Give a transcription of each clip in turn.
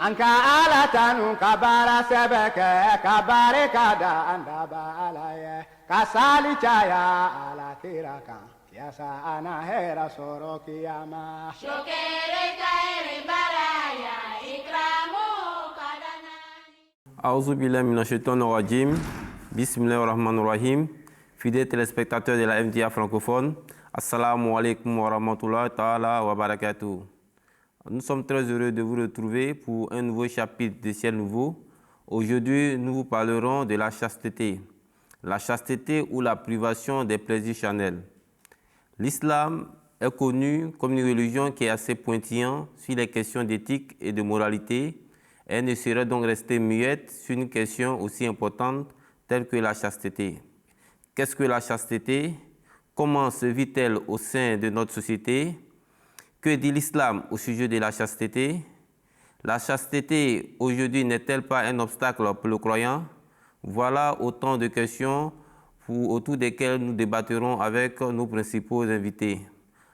Anka ala tanu kabara sebeke kabare kada andaba alaye kasali chaya ala kiraka yasa ana hera soro kiyama shokere kaire baraya ikramu kadanani A'udhu billahi minash shaitanir rajim. Bismillahir rahmanir rahim. Fidèles téléspectateurs de la MDA francophone, assalamu alaikum wa rahmatullahi ta'ala wa barakatuh. Nous sommes très heureux de vous retrouver pour un nouveau chapitre de Ciel Nouveau. Aujourd'hui, nous vous parlerons de la chasteté. La chasteté ou la privation des plaisirs charnels. L'islam est connu comme une religion qui est assez pointillante sur les questions d'éthique et de moralité. Elle ne serait donc restée muette sur une question aussi importante telle que la chasteté. Qu'est-ce que la chasteté? Comment se vit-elle au sein de notre société? Que dit l'islam au sujet de la chasteté? La chasteté aujourd'hui n'est-elle pas un obstacle pour le croyant? Voilà autant de questions autour desquelles nous débattrons avec nos principaux invités.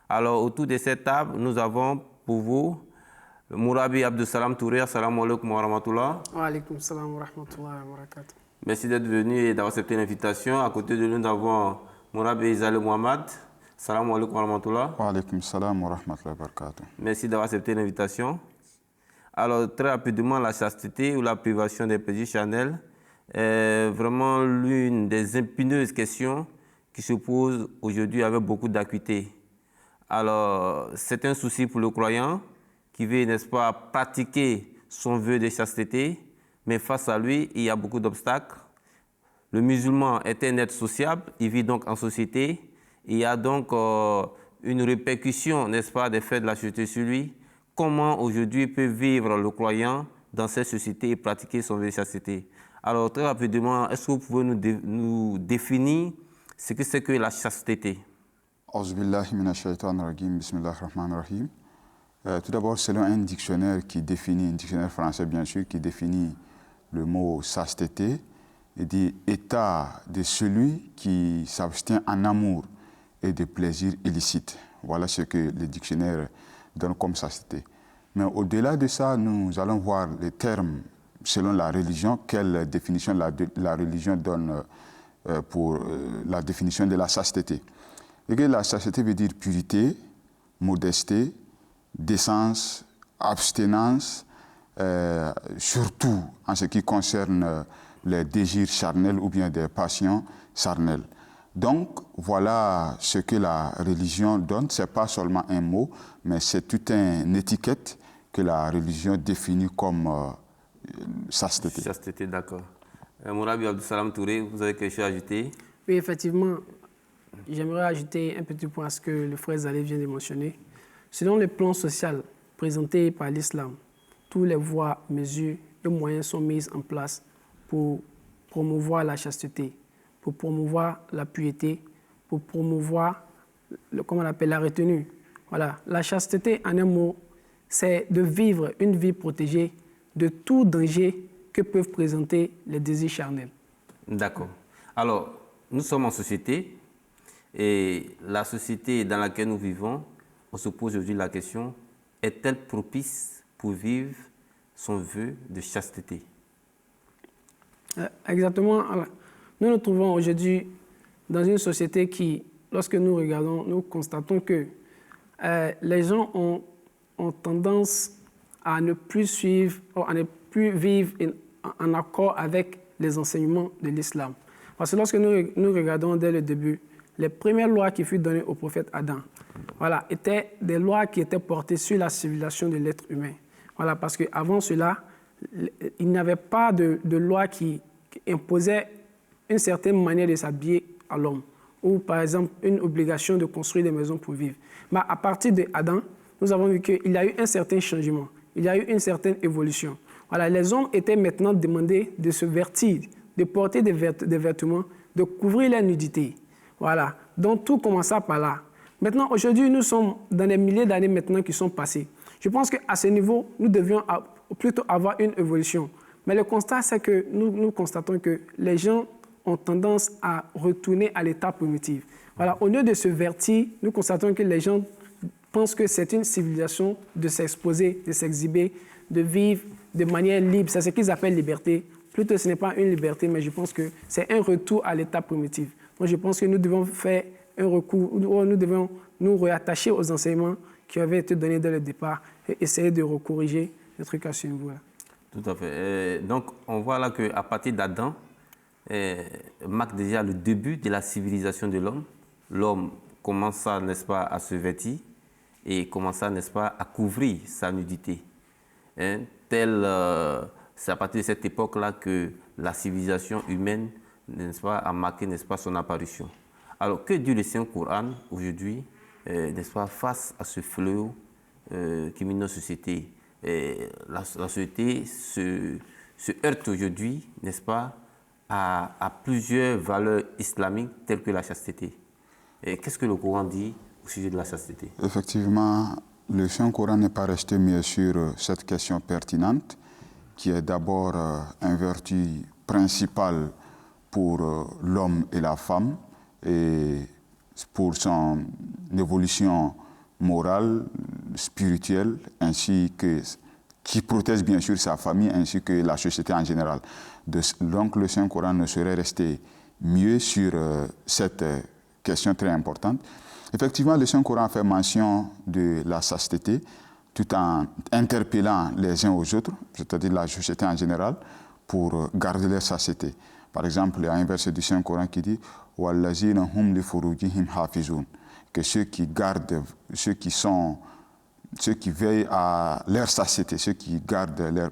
Alors, autour de cette table, nous avons pour vous Mourabi Abdussalam Touré. Assalamu alaikum wa rahmatullah. Wa alaikum salam wa rahmatullah wa barakatuh. Merci d'être venu et d'avoir accepté l'invitation. À côté de nous, nous avons Mourabi Izale Mohamed. Salam alaikum wa rahmatullah. Wa alaikum salam wa rahmatullah wa barakatuh. Merci d'avoir accepté l'invitation. Alors, très rapidement, la chasteté ou la privation des plaisirs charnels est vraiment l'une des épineuses questions qui se posent aujourd'hui avec beaucoup d'acuité. Alors, c'est un souci pour le croyant qui veut, n'est-ce pas, pratiquer son vœu de chasteté, mais face à lui, il y a beaucoup d'obstacles. Le musulman est un être sociable, il vit donc en société. Il y a donc une répercussion, n'est-ce pas, des faits de la société sur lui. Comment aujourd'hui peut vivre le croyant dans cette société et pratiquer son vœu de chasteté? Alors, très rapidement, est-ce que vous pouvez nous définir ce que c'est que la chasteté? Auzubillahi minash shaitanir rajim, bismillahir rahmanir rahim. Tout d'abord, selon un dictionnaire un dictionnaire français bien sûr, qui définit le mot chasteté, il dit état de celui qui s'abstient en amour et de plaisirs illicites. Voilà ce que le dictionnaire donne comme chasteté. Mais au-delà de ça, nous allons voir les termes selon la religion, quelle définition la religion donne pour la définition de la chasteté. Et que la chasteté veut dire purité, modesté, décence, abstinence, surtout en ce qui concerne les désirs charnels ou bien des passions charnelles. Donc, voilà ce que la religion donne. Ce n'est pas seulement un mot, mais c'est toute une étiquette que la religion définit comme chasteté. Chasteté, d'accord. Mourabi Abdussalam Touré, vous avez quelque chose à ajouter? Oui, effectivement, j'aimerais ajouter un petit point à ce que le frère Zalé vient de mentionner. Selon le plan social présenté par l'islam, tous les voies, mesures et moyens sont mis en place pour promouvoir la chasteté, pour promouvoir la piété, pour promouvoir la retenue. Voilà. La chasteté, en un mot, c'est de vivre une vie protégée de tout danger que peuvent présenter les désirs charnels. D'accord. Alors, nous sommes en société et la société dans laquelle nous vivons, on se pose aujourd'hui la question, est-elle propice pour vivre son vœu de chasteté? Exactement. Nous nous trouvons aujourd'hui dans une société qui, lorsque nous regardons, nous constatons que les gens ont tendance à ne plus suivre, à ne plus vivre en accord avec les enseignements de l'islam. Parce que lorsque nous regardons dès le début, les premières lois qui furent données au prophète Adam, voilà, étaient des lois qui étaient portées sur la civilisation de l'être humain. Voilà, parce qu'avant cela, il n'y avait pas de loi qui imposait une certaine manière de s'habiller à l'homme, ou par exemple une obligation de construire des maisons pour vivre. Mais à partir d'Adam, nous avons vu qu'il y a eu un certain changement, il y a eu une certaine évolution. Voilà, les hommes étaient maintenant demandés de se vêtir, de porter des vêtements, de couvrir leur nudité. Voilà, donc tout commença par là. Maintenant, aujourd'hui, nous sommes dans des milliers d'années maintenant qui sont passées. Je pense qu'à ce niveau, nous devions plutôt avoir une évolution. Mais le constat, c'est que nous constatons que les gens ont tendance à retourner à l'état primitif. Voilà, au lieu de se vertir, nous constatons que les gens pensent que c'est une civilisation de s'exposer, de s'exhiber, de vivre de manière libre. C'est ce qu'ils appellent liberté. Plutôt, ce n'est pas une liberté, mais je pense que c'est un retour à l'état primitif. Donc, je pense que nous devons faire un recours, nous devons nous réattacher aux enseignements qui avaient été donnés dès le départ et essayer de recorriger les trucs à ce niveau-là. Tout à fait. Donc, on voit là qu'à partir d'Adam, marque déjà le début de la civilisation de l'homme. L'homme commence, n'est-ce pas, à se vêtir et commence, n'est-ce pas, à couvrir sa nudité. C'est à partir de cette époque-là que la civilisation humaine, n'est-ce pas, a marqué, n'est-ce pas, son apparition. Alors, que dit le Saint-Coran aujourd'hui, n'est-ce pas, face à ce fléau qui mine nos sociétés? La société se heurte aujourd'hui, n'est-ce pas, à plusieurs valeurs islamiques telles que la chasteté. Qu'est-ce que le Coran dit au sujet de la chasteté? Effectivement, le Saint-Coran n'est pas resté mieux sur cette question pertinente, qui est d'abord une vertu principale pour l'homme et la femme, et pour son évolution morale, spirituelle, ainsi que qui protège bien sûr sa famille ainsi que la société en général. Donc le Saint-Coran ne serait resté mieux sur cette question très importante. Effectivement, le Saint-Coran fait mention de la chasteté tout en interpellant les uns aux autres, c'est-à-dire la société en général, pour garder leur chasteté. Par exemple, il y a un verset du Saint-Coran qui dit « Wallazina hum li furujihim hafizun » que ceux qui gardent, ceux qui veillent à leur chasteté, ceux qui gardent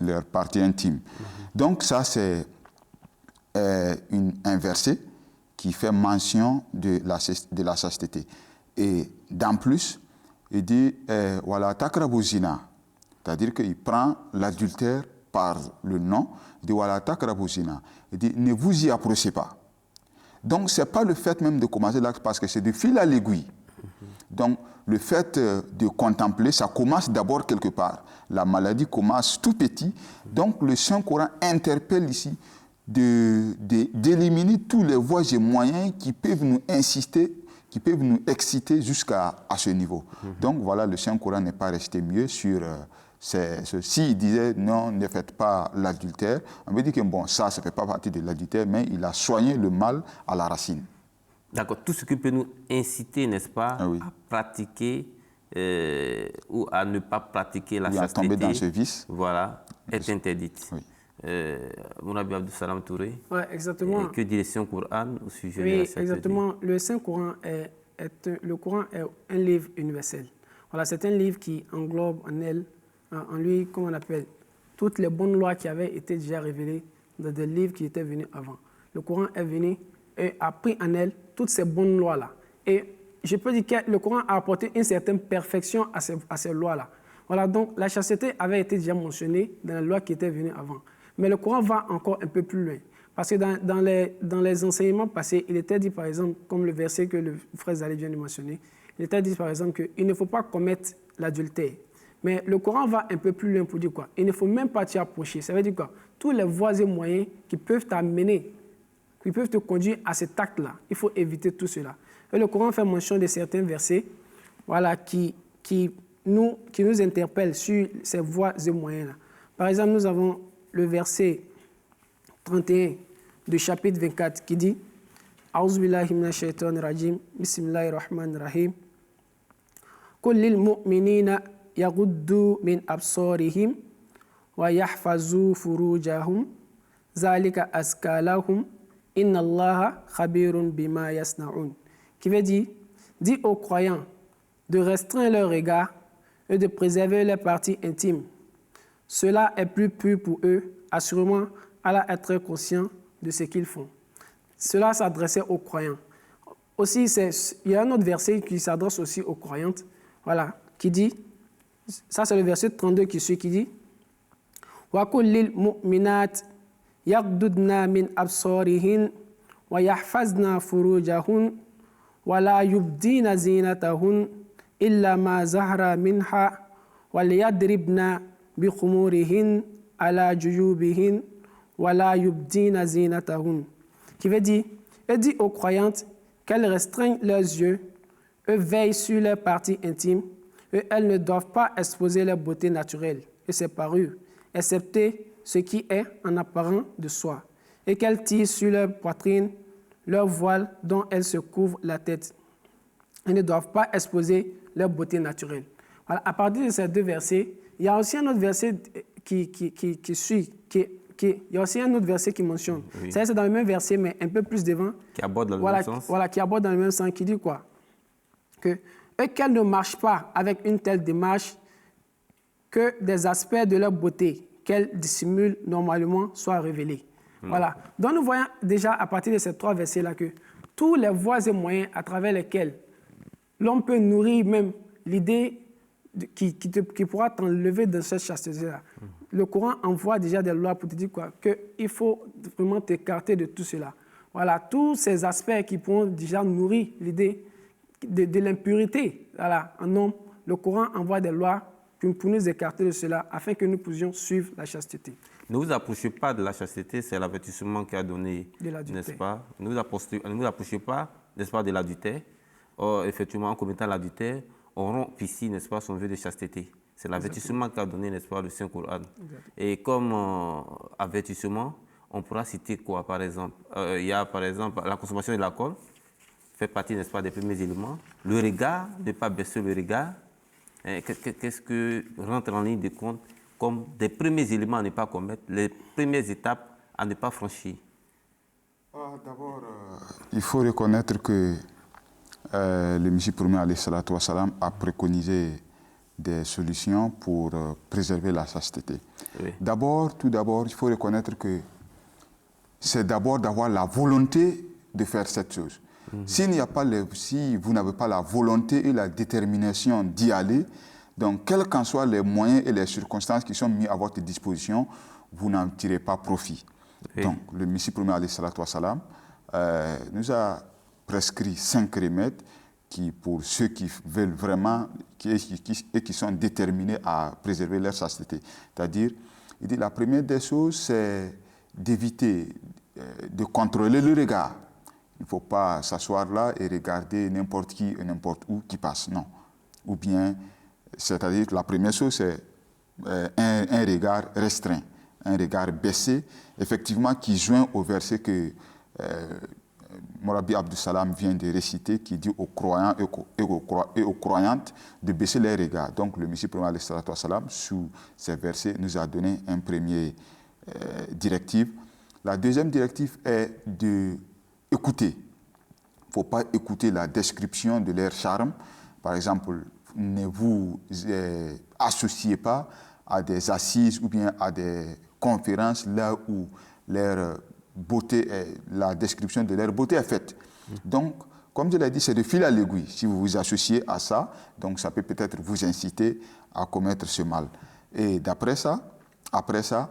leur partie intime. Donc ça, c'est un verset qui fait mention de la chasteté. Et d'en plus, il dit « Wala takrabu zina », c'est-à-dire qu'il prend l'adultère par le nom, il dit « Wala takrabu zina », il dit « Ne vous y approchez pas ». Donc, ce n'est pas le fait même de commencer l'acte parce que c'est de fil à l'aiguille. Donc, le fait de contempler, ça commence d'abord quelque part. La maladie commence tout petit. Donc, le Saint-Coran interpelle ici d'éliminer tous les voies et moyens qui peuvent nous inciter, qui peuvent nous exciter jusqu'à ce niveau. Donc, voilà, le Saint-Coran n'est pas resté mieux sur... S'il disait non, ne faites pas l'adultère, on veut dire que bon, ça ne fait pas partie de l'adultère, mais il a soigné le mal à la racine. D'accord, tout ce qui peut nous inciter, n'est-ce pas, à pratiquer ou à ne pas pratiquer la chasteté, à tomber dans ce vice, voilà, est interdite. Oui. Mourabi Abdou Salam Touré. Oui, exactement. Que dit le Saint-Coran au sujet de la chasteté? Exactement. Le Saint-Coran le Coran est un livre universel. Voilà, c'est un livre qui englobe en lui, comment on appelle, toutes les bonnes lois qui avaient été déjà révélées dans des livres qui étaient venus avant. Le Coran est venu et a pris en elle toutes ces bonnes lois-là. Et je peux dire que le Coran a apporté une certaine perfection à ces lois-là. Voilà, donc la chasteté avait été déjà mentionnée dans les lois qui étaient venues avant. Mais le Coran va encore un peu plus loin. Parce que dans les enseignements passés, il était dit par exemple, comme le verset que le frère Zali vient de mentionner, il était dit par exemple qu'il ne faut pas commettre l'adultère. Mais le Coran va un peu plus loin pour dire quoi? Il ne faut même pas t'y approcher. Ça veut dire quoi? Tous les voies et moyens qui peuvent t'amener, qui peuvent te conduire à cet acte-là, il faut éviter tout cela. Et le Coran fait mention de certains versets, voilà, qui nous interpellent sur ces voies et moyens-là. Par exemple, nous avons le verset 31 du chapitre 24 qui dit « A'udhu billahi minash shaitanir rajim, bismillahir rahmanir rahim, Qul lil mu'minina يغضوا من أبصارهم ويحفظوا فروجهم ذلك أزكى لهم إن الله خبير بما يصنعون. Qui veut dire, dis aux croyants de restreindre leur regard et de préserver leurs parties intimes. Cela est plus pur pour eux, assurément, Allah est très conscient de ce qu'ils font. Cela s'adressait aux croyants. Aussi, il y a un autre verset qui s'adresse aussi aux croyantes, voilà, qui dit, ça c'est le verset 32 qui suit, qui dit wa kullil mu'minat yaghdudna min absarihin wa yahfazna furujahun wa la yubdina zinatahun illa ma zahra minha wa liyadribna bi khumurihin ala juyubihin wa la yubdina zinatahun. qui veut dire, et dit aux croyantes qu'elles restreignent leurs yeux, eux veillent sur leurs parties intimes, et elles ne doivent pas exposer leur beauté naturelle et ses parures, excepté ce qui est en apparent de soi, et qu'elles tirent sur leur poitrine leur voile dont elles se couvrent la tête. Elles ne doivent pas exposer leur beauté naturelle. Voilà, à partir de ces deux versets, il y a aussi un autre verset qui suit, il y a aussi un autre verset qui mentionne. Oui. C'est dans le même verset, mais un peu plus devant. Qui aborde dans le même sens. Voilà, qui aborde dans le même sens, qui dit quoi? Que qu'elles ne marchent pas avec une telle démarche, que des aspects de leur beauté qu'elles dissimulent normalement soient révélés. Voilà. Donc nous voyons déjà à partir de ces trois versets-là que tous les voies et moyens à travers lesquels l'homme peut nourrir même l'idée qui pourra t'enlever de cette chasteté-là. Le Coran envoie déjà des lois pour te dire quoi? Qu'il faut vraiment t'écarter de tout cela. Voilà, tous ces aspects qui pourront déjà nourrir l'idée de l'impureté. Voilà, en homme, le Coran envoie des lois pour nous écarter de cela afin que nous puissions suivre la chasteté. Ne vous approchez pas de la chasteté, c'est l'avertissement qui a donné, n'est-ce pas? Ne vous approchez pas, n'est-ce pas, de l'adultère. Or, effectivement, en commettant l'adultère, on rompt ici, n'est-ce pas, son vœu de chasteté. C'est l'avertissement qu'a donné, n'est-ce pas, le Saint-Coran. Et comme avertissement, on pourra citer quoi, par exemple? Il y a, par exemple, la consommation de l'alcool, fait partie, n'est-ce pas, des premiers éléments. Le regard, ne pas baisser le regard. Qu'est-ce que rentre en ligne de compte comme des premiers éléments à ne pas commettre, les premières étapes à ne pas franchir? D'abord, il faut reconnaître que le Messie promis alayhi salatu wassalam a préconisé des solutions pour préserver la chasteté. Oui. Tout d'abord, il faut reconnaître que c'est d'abord d'avoir la volonté de faire cette chose. Si vous n'avez pas la volonté et la détermination d'y aller, donc quels qu'en soient les moyens et les circonstances qui sont mis à votre disposition, vous n'en tirez pas profit. Oui. Donc, le Messie promis alayhi salatu wassalam nous a prescrit 5 remèdes qui, pour ceux qui veulent vraiment et qui sont déterminés à préserver leur chasteté. C'est-à-dire, il dit la première des choses, c'est d'éviter de contrôler le regard. Il ne faut pas s'asseoir là et regarder n'importe qui et n'importe où qui passe, non. Ou bien, c'est-à-dire que la première chose, c'est un regard restreint, un regard baissé, effectivement, qui joint au verset que Morabi Abdou Salam vient de réciter, qui dit aux croyants et aux croyantes de baisser les regards. Donc, le Messie promis alayhi salatu wassalam, sous ces versets, nous a donné un premier directive. La deuxième directive est de écouter. Il ne faut pas écouter la description de leur charme. Par exemple, ne vous associez pas à des assises ou bien à des conférences là où leur beauté la description de leur beauté est faite. Donc, comme je l'ai dit, c'est de fil à l'aiguille. Si vous vous associez à ça, donc ça peut peut-être vous inciter à commettre ce mal. Et après ça,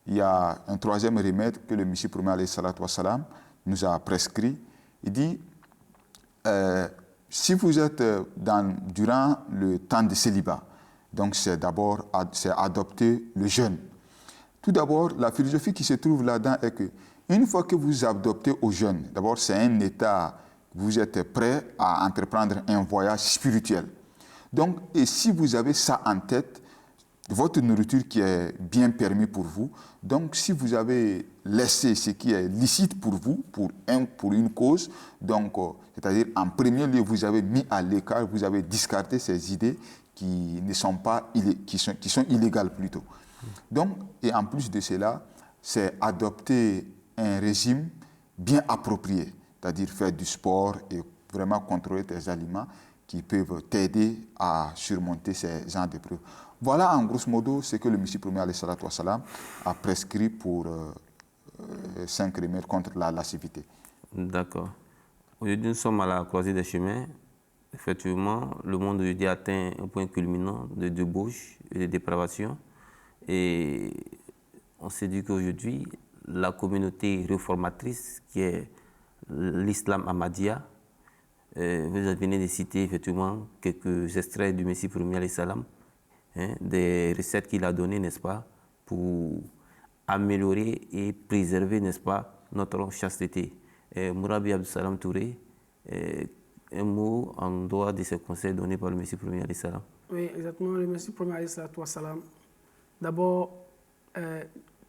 il y a un troisième remède que le Messie promis alayhi salatu wassalam nous a prescrit. Il dit, si vous êtes durant le temps de célibat, donc c'est d'abord adopter le jeûne. Tout d'abord, la philosophie qui se trouve là-dedans est que une fois que vous adoptez au jeûne, d'abord c'est un état, vous êtes prêt à entreprendre un voyage spirituel. Donc, et si vous avez ça en tête, votre nourriture qui est bien permis pour vous, donc si vous avez laissé ce qui est licite pour vous, pour une cause, donc c'est-à-dire en premier lieu vous avez mis à l'écart, vous avez discardé ces idées qui ne sont pas qui sont illégales plutôt. Donc, et en plus de cela, c'est adopter un régime bien approprié, c'est-à-dire faire du sport et vraiment contrôler tes aliments qui peuvent t'aider à surmonter ces genres d'épreuves. Voilà en grosso modo ce que le Messie promis alayhi salatu wassalam a prescrit pour 5 remèdes contre la lascivité. D'accord. Aujourd'hui, nous sommes à la croisée des chemins. Effectivement, le monde aujourd'hui atteint un point culminant de débauche et de dépravation. Et on s'est dit qu'aujourd'hui, la communauté réformatrice qui est l'islam Ahmadiyya, vous venez de citer effectivement quelques extraits du Messie promis alayhi salam, des recettes qu'il a données, n'est-ce pas, pour améliorer et préserver, n'est-ce pas, notre chasteté. Mourabi Abdussalam Touré, un mot en dehors de ces conseils donnés par le Messie premier alayhi salam. Oui, exactement. Le Messie premier alayhi salam, d'abord,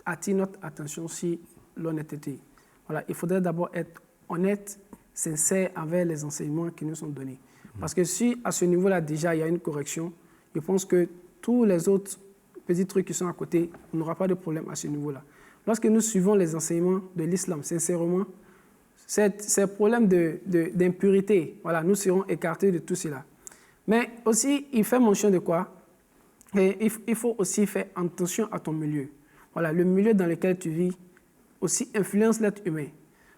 attire notre attention sur l'honnêteté. Voilà, il faudrait d'abord être honnête, sincère avec les enseignements qui nous sont donnés. Parce que si à ce niveau-là déjà il y a une correction, je pense que tous les autres petits trucs qui sont à côté, on n'aura pas de problème à ce niveau-là. Lorsque nous suivons les enseignements de l'islam sincèrement, ces problèmes d'impureté, voilà, nous serons écartés de tout cela. Mais aussi, il fait mention de quoi? Et il faut aussi faire attention à ton milieu. Voilà, le milieu dans lequel tu vis aussi influence l'être humain.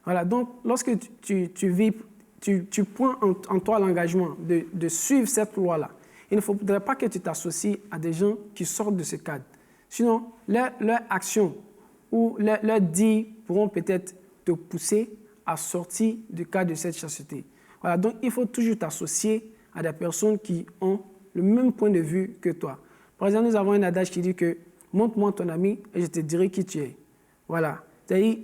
Voilà, donc lorsque tu prends en toi l'engagement de suivre cette loi-là, il ne faudrait pas que tu t'associes à des gens qui sortent de ce cadre. Sinon, leurs actions ou leurs dits pourront peut-être te pousser à sortir du cadre de cette chasteté. Voilà, donc il faut toujours t'associer à des personnes qui ont le même point de vue que toi. Par exemple, nous avons un adage qui dit que « montre-moi ton ami et je te dirai qui tu es ». Voilà, c'est-à-dire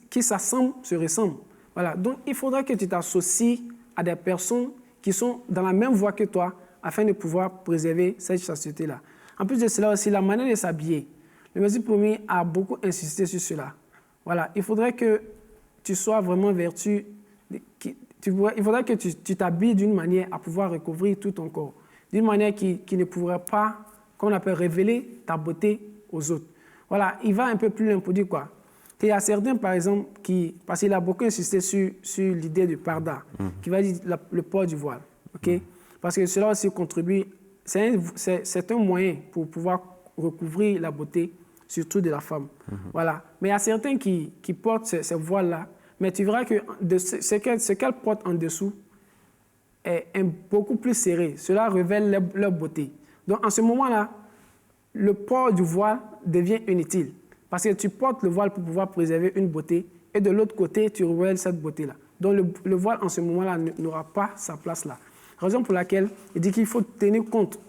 qui s'assemble se ressemble. Voilà, donc il faudra que tu t'associes à des personnes qui sont dans la même voie que toi afin de pouvoir préserver cette chasteté-là. En plus de cela aussi, la manière de s'habiller. Le Messie premier a beaucoup insisté sur cela. Voilà, il faudrait que tu sois vraiment vertu. Il faudrait que tu t'habilles d'une manière à pouvoir recouvrir tout ton corps. D'une manière qui ne pourrait pas, qu'on appelle, révéler ta beauté aux autres. Voilà, il va un peu plus loin pour dire quoi? Il y a certains, par exemple, parce qu'il a beaucoup insisté sur l'idée du parda, qui va dire le port du voile. Okay? Parce que cela aussi contribue, c'est un moyen pour pouvoir recouvrir la beauté, surtout de la femme. Voilà. Mais il y a certains qui portent ces voiles-là, mais tu verras que ce qu'elles portent en dessous est beaucoup plus serré. Cela révèle leur beauté. Donc, en ce moment-là, le port du voile devient inutile. Parce que tu portes le voile pour pouvoir préserver une beauté et de l'autre côté, tu révèles cette beauté-là. Donc, le voile, en ce moment-là, n'aura pas sa place là. Raison pour laquelle il dit qu'il faut tenir compte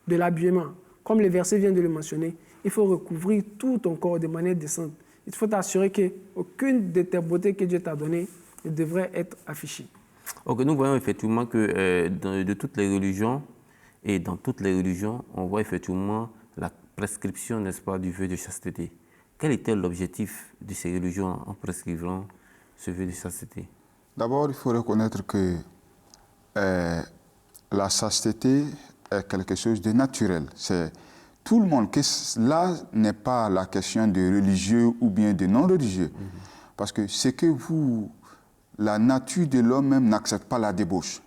de l'habillement. Comme le verset vient de le mentionner, il faut recouvrir tout ton corps de manière décente. Il faut t'assurer qu'aucune de tes beautés que Dieu t'a données ne devrait être affichée. Ok, nous voyons effectivement que de toutes les religions, et dans toutes les religions, on voit effectivement la prescription, n'est-ce pas, du vœu de chasteté. Quel était l'objectif de ces religions en prescrivant ce vœu de chasteté? D'abord, il faut reconnaître que la chasteté est quelque chose de naturel. C'est tout le monde. Là n'est pas la question de religieux ou bien de non-religieux. Parce que c'est que la nature de l'homme même n'accepte pas la débauche.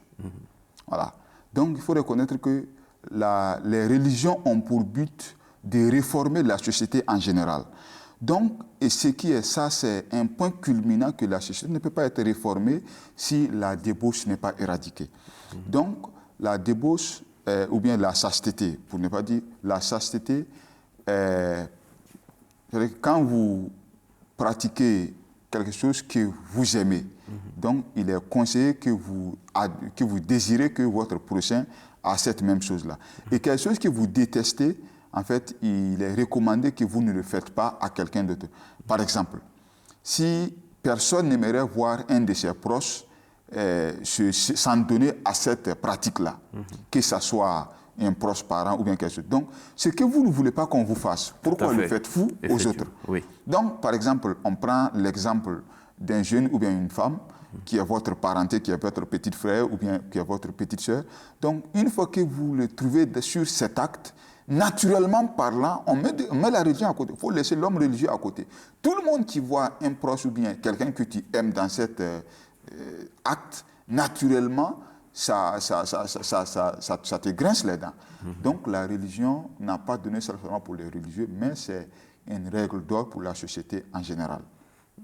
Voilà. Donc, il faut reconnaître que les religions ont pour but de réformer la société en général. Donc, et ce qui est ça, c'est un point culminant que la société ne peut pas être réformée si la débauche n'est pas éradiquée. Donc, la débauche, ou bien la chasteté, pour ne pas dire la chasteté, quand vous pratiquez quelque chose que vous aimez, donc il est conseillé que vous désirez que votre prochain a cette même chose-là. Et quelque chose que vous détestez, en fait, il est recommandé que vous ne le faites pas à quelqu'un d'autre. Par exemple, si personne n'aimerait voir un de ses proches s'en donner à cette pratique-là, que ce soit un proche parent ou bien quelque chose. Donc, ce que vous ne voulez pas qu'on vous fasse, pourquoi le faites-vous aux autres? Oui. Donc, par exemple, on prend l'exemple d'un jeune ou bien une femme qui est votre parenté, qui est votre petit frère ou bien qui est votre petite soeur. Donc, une fois que vous le trouvez sur cet acte, naturellement parlant, on met la religion à côté. Il faut laisser l'homme religieux à côté. Tout le monde qui voit un proche ou bien quelqu'un que tu aimes dans cet acte, naturellement, ça te grince les dents. Donc la religion n'a pas donné seulement pour les religieux, mais c'est une règle d'or pour la société en général.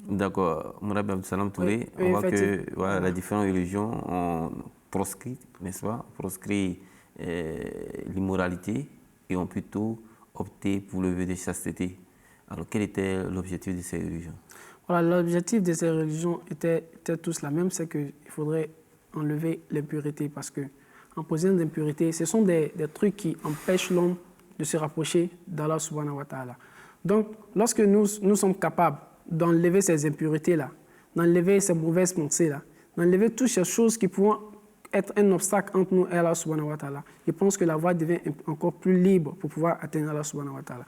D'accord. Mourabi Abdussalam Touré, on voit que voilà, les différentes religions ont proscrit, n'est-ce pas, l'immoralité et ont plutôt opté pour le vœu de chasteté. Alors quel était l'objectif de ces religions? Voilà, l'objectif de ces religions était tous la même, c'est qu'il faudrait enlever l'impurité parce que en posant l'impurité, ce sont des trucs qui empêchent l'homme de se rapprocher d'Allah subhanahu wa ta'ala. Donc, lorsque nous sommes capables d'enlever ces impurités-là, d'enlever ces mauvaises pensées-là, d'enlever toutes ces choses qui pourront être un obstacle entre nous et Allah subhanahu wa ta'ala. Je pense que la voie devient encore plus libre pour pouvoir atteindre Allah subhanahu wa ta'ala.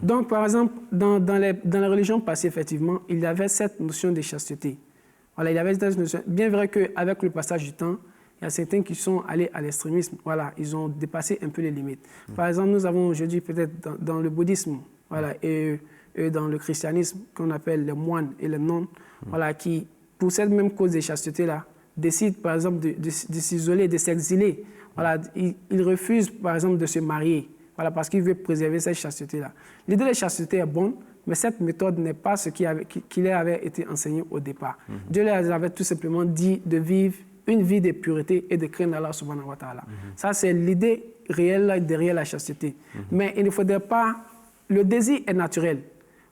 Donc, par exemple, dans les religions passées, effectivement, il y avait cette notion de chasteté. Voilà, il y avait cette notion. Bien vrai qu'avec le passage du temps, il y a certains qui sont allés à l'extrémisme. Voilà, ils ont dépassé un peu les limites. Par exemple, nous avons aujourd'hui peut-être dans le bouddhisme, voilà, et dans le christianisme, qu'on appelle les moines et les nonnes, voilà, qui, pour cette même cause de chasteté-là, décident, par exemple, de s'isoler, de s'exiler. Voilà, ils refusent, par exemple, de se marier. Voilà, parce qu'ils veulent préserver cette chasteté-là. L'idée de chasteté est bonne, mais cette méthode n'est pas ce qui leur avait été enseigné au départ. Dieu leur avait tout simplement dit de vivre une vie de pureté et de craindre Allah subhanahu wa ta'ala. Ça, c'est l'idée réelle derrière la chasteté. Mais il ne faudrait pas... Le désir est naturel.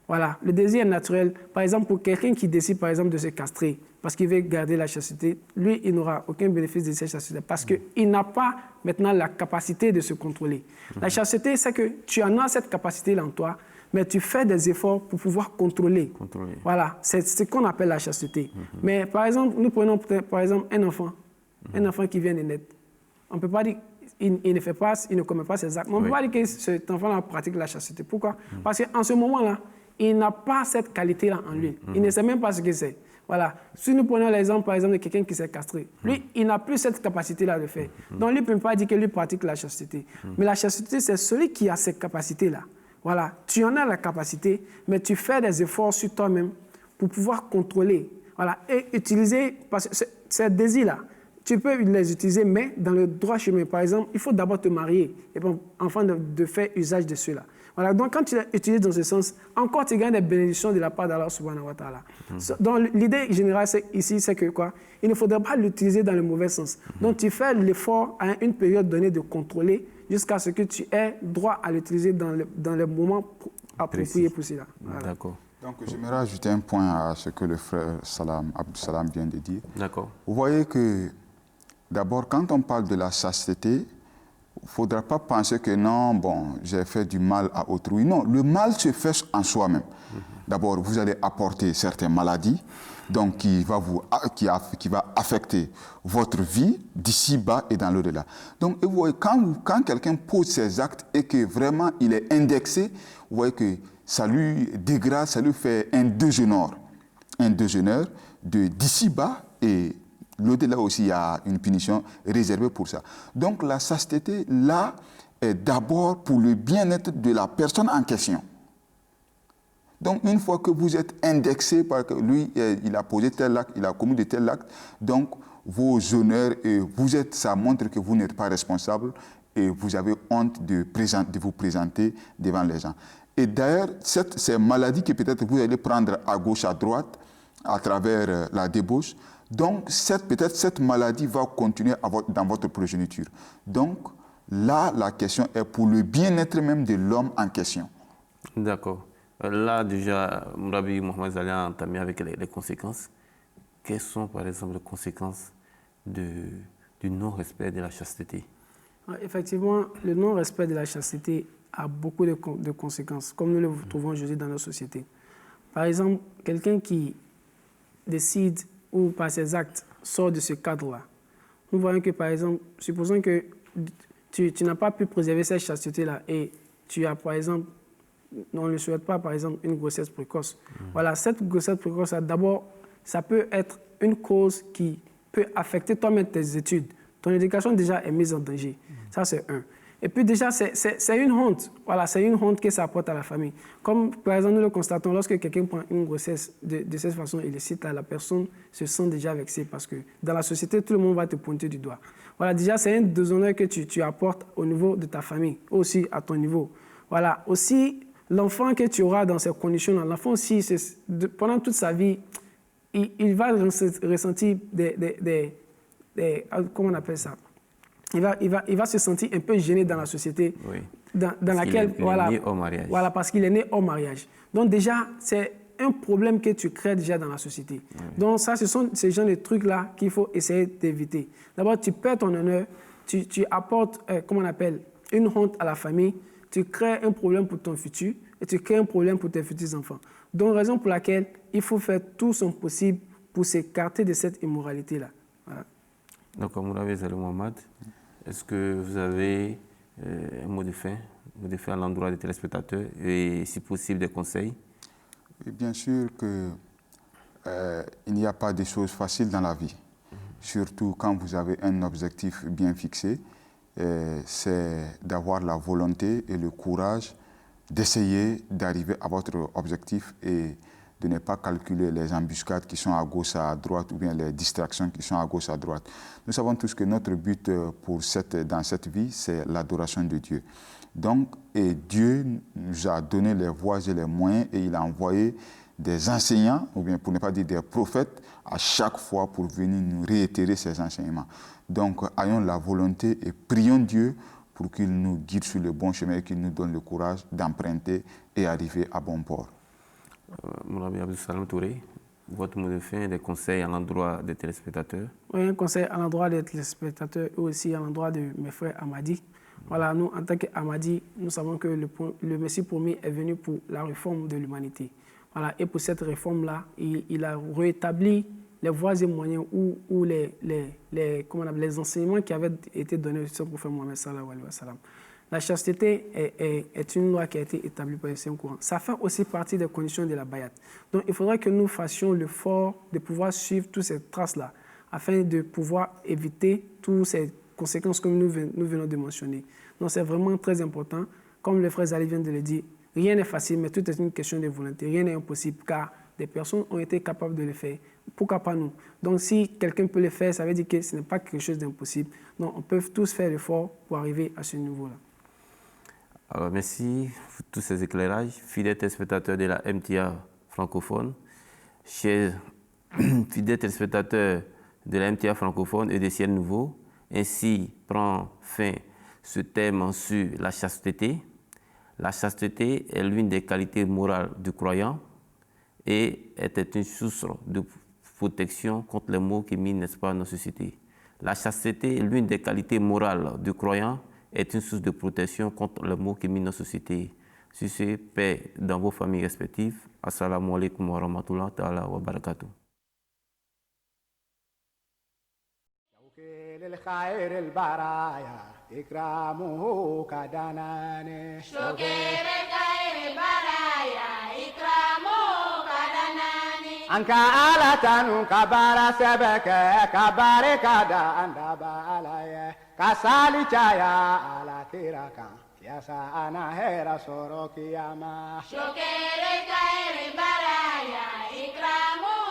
Voilà, le désir est naturel. Par exemple, pour quelqu'un qui décide, par exemple, de se castrer parce qu'il veut garder la chasteté, lui, il n'aura aucun bénéfice de cette chasteté parce qu'il n'a pas maintenant la capacité de se contrôler. La chasteté, c'est que tu en as cette capacité-là en toi, mais tu fais des efforts pour pouvoir contrôler. Voilà, c'est ce qu'on appelle la chasteté. Mais par exemple, nous prenons par exemple un enfant qui vient de naître. On ne peut pas dire il ne commet pas ses actes. Mais on ne peut pas dire que cet enfant-là pratique la chasteté. Pourquoi? Parce qu'en ce moment-là, il n'a pas cette qualité-là en lui. Il ne sait même pas ce que c'est. Voilà. Si nous prenons l'exemple, par exemple, de quelqu'un qui s'est castré, lui, il n'a plus cette capacité-là de faire. Donc, lui ne peut pas dire que lui pratique la chasteté. Mais la chasteté, c'est celui qui a cette capacité-là. Voilà. Tu en as la capacité, mais tu fais des efforts sur toi-même pour pouvoir contrôler. Voilà. Et utiliser, parce que ces désirs-là, tu peux les utiliser, mais dans le droit chemin. Par exemple, il faut d'abord te marier, et puis, enfin de faire usage de cela. Voilà, donc quand tu l'utilises dans ce sens, encore tu gagnes des bénédictions de la part d'Allah subhanahu wa ta'ala. Donc l'idée générale ici, c'est que quoi? Il ne faudrait pas l'utiliser dans le mauvais sens. Donc tu fais l'effort à une période donnée de contrôler jusqu'à ce que tu aies droit à l'utiliser dans le moment approprié pour cela. Voilà. D'accord. Donc j'aimerais ajouter un point à ce que le frère Abdou Salam vient de dire. D'accord. Vous voyez que d'abord, quand on parle de la chasteté, il ne faudra pas penser que non, bon, j'ai fait du mal à autrui. Non, le mal se fait en soi-même. D'abord, vous allez apporter certaines maladies, donc qui va affecter votre vie d'ici-bas et dans l'au-delà. Donc, vous voyez, quand quelqu'un pose ses actes et que vraiment il est indexé, vous voyez que ça lui dégrade, ça lui fait un déshonneur d'ici-bas et l'au-delà aussi, il y a une punition réservée pour ça. Donc la chasteté, là, est d'abord pour le bien-être de la personne en question. Donc une fois que vous êtes indexé, parce que lui, il a posé tel acte, il a commis de tel acte, donc vos honneurs, ça montre que vous n'êtes pas responsable et vous avez honte de vous présenter devant les gens. Et d'ailleurs, ces maladies que peut-être vous allez prendre à gauche, à droite, à travers la débauche, donc, peut-être cette maladie va continuer dans votre progéniture. Donc, là, la question est pour le bien-être même de l'homme en question. D'accord. Là, déjà, Rabbi Mohamed Zali a entamé avec les conséquences. Quelles sont, par exemple, les conséquences du non-respect de la chasteté? Effectivement, le non-respect de la chasteté a beaucoup de conséquences, comme nous le trouvons aujourd'hui dans nos sociétés. Par exemple, quelqu'un qui décide ou par ses actes sort de ce cadre-là. Nous voyons que, par exemple, supposons que tu n'as pas pu préserver cette chasteté-là et tu as, par exemple, on ne souhaite pas, par exemple, une grossesse précoce. Voilà, cette grossesse précoce, d'abord, ça peut être une cause qui peut affecter toi-même tes études. Ton éducation déjà est mise en danger. Ça, c'est un. Et puis déjà, c'est une honte. Voilà, c'est une honte que ça apporte à la famille. Comme, par exemple, nous le constatons, lorsque quelqu'un prend une grossesse de cette façon illicite, la personne se sent déjà vexée parce que dans la société, tout le monde va te pointer du doigt. Voilà, déjà, c'est un déshonneur que tu apportes au niveau de ta famille, aussi à ton niveau. Voilà, aussi, l'enfant que tu auras dans ces conditions-là, l'enfant aussi, pendant toute sa vie, il va ressentir comment on appelle ça? Il va se sentir un peu gêné dans la société dans laquelle... Il est né au mariage. Voilà, parce qu'il est né au mariage. Donc déjà, c'est un problème que tu crées déjà dans la société. Donc ça, ce sont ces genres de trucs-là qu'il faut essayer d'éviter. D'abord, tu perds ton honneur, tu apportes, comment on appelle, une honte à la famille, tu crées un problème pour ton futur et tu crées un problème pour tes futurs enfants. Donc, raison pour laquelle il faut faire tout son possible pour s'écarter de cette immoralité-là. Voilà. Donc, Mourabi Zali Mohamed, est-ce que vous avez un mot de fin à l'endroit des téléspectateurs et, si possible, des conseils? Et bien sûr que il n'y a pas de choses faciles dans la vie, surtout quand vous avez un objectif bien fixé. C'est d'avoir la volonté et le courage d'essayer d'arriver à votre objectif et de ne pas calculer les embuscades qui sont à gauche, à droite, ou bien les distractions qui sont à gauche, à droite. Nous savons tous que notre but dans cette vie, c'est l'adoration de Dieu. Donc, et Dieu nous a donné les voies et les moyens, et il a envoyé des enseignants, ou bien pour ne pas dire des prophètes, à chaque fois pour venir nous réitérer ces enseignements. Donc, ayons la volonté et prions Dieu pour qu'il nous guide sur le bon chemin et qu'il nous donne le courage d'emprunter et arriver à bon port. Mourabi Abdou Salam Touré, votre mot de fin, des conseils à l'endroit des téléspectateurs? Oui, un conseil à l'endroit des téléspectateurs et aussi à l'endroit de mes frères Ahmadi. Voilà, nous, en tant qu'Ahmadi, nous savons que le Messie promis est venu pour la réforme de l'humanité. Voilà, et pour cette réforme-là, il a rétabli les voies et moyens où les enseignements qui avaient été donnés sur le prophète Mohammed sallallahu alayhi wa sallam. La chasteté est une loi qui a été établie par le Saint-Coran. Ça fait aussi partie des conditions de la bayat. Donc, il faudra que nous fassions l'effort de pouvoir suivre toutes ces traces-là afin de pouvoir éviter toutes ces conséquences que nous venons de mentionner. Donc, c'est vraiment très important. Comme le frère Zali vient de le dire, rien n'est facile, mais tout est une question de volonté. Rien n'est impossible, car des personnes ont été capables de le faire. Pourquoi pas nous? Donc, si quelqu'un peut le faire, ça veut dire que ce n'est pas quelque chose d'impossible. Donc, on peut tous faire l'effort pour arriver à ce niveau-là. Alors, merci pour tous ces éclairages. Fidèles téléspectateurs de la MTA francophone, chers fidèles téléspectateurs de la MTA francophone et des Ciels Nouveaux, ainsi prend fin ce thème sur la chasteté. La chasteté est l'une des qualités morales du croyant et était une source de protection contre les maux qui minent, n'est-ce pas, nos sociétés. La chasteté est l'une des qualités morales du croyant est une source de protection contre les maux qui minent nos sociétés. Sur ce, paix dans vos familles respectives. Assalamu alaikum wa rahmatullahi ta'ala wa barakatuh. للخير البرايا إكرامه كدناني شكر خير البرايا إكرامه كدناني أنك آلة كبار سبك كبار كدا أندب علي كسالي جايا على تيركا يا سانا هيرا سوروكي ياما شكر خير البرايا إكرامه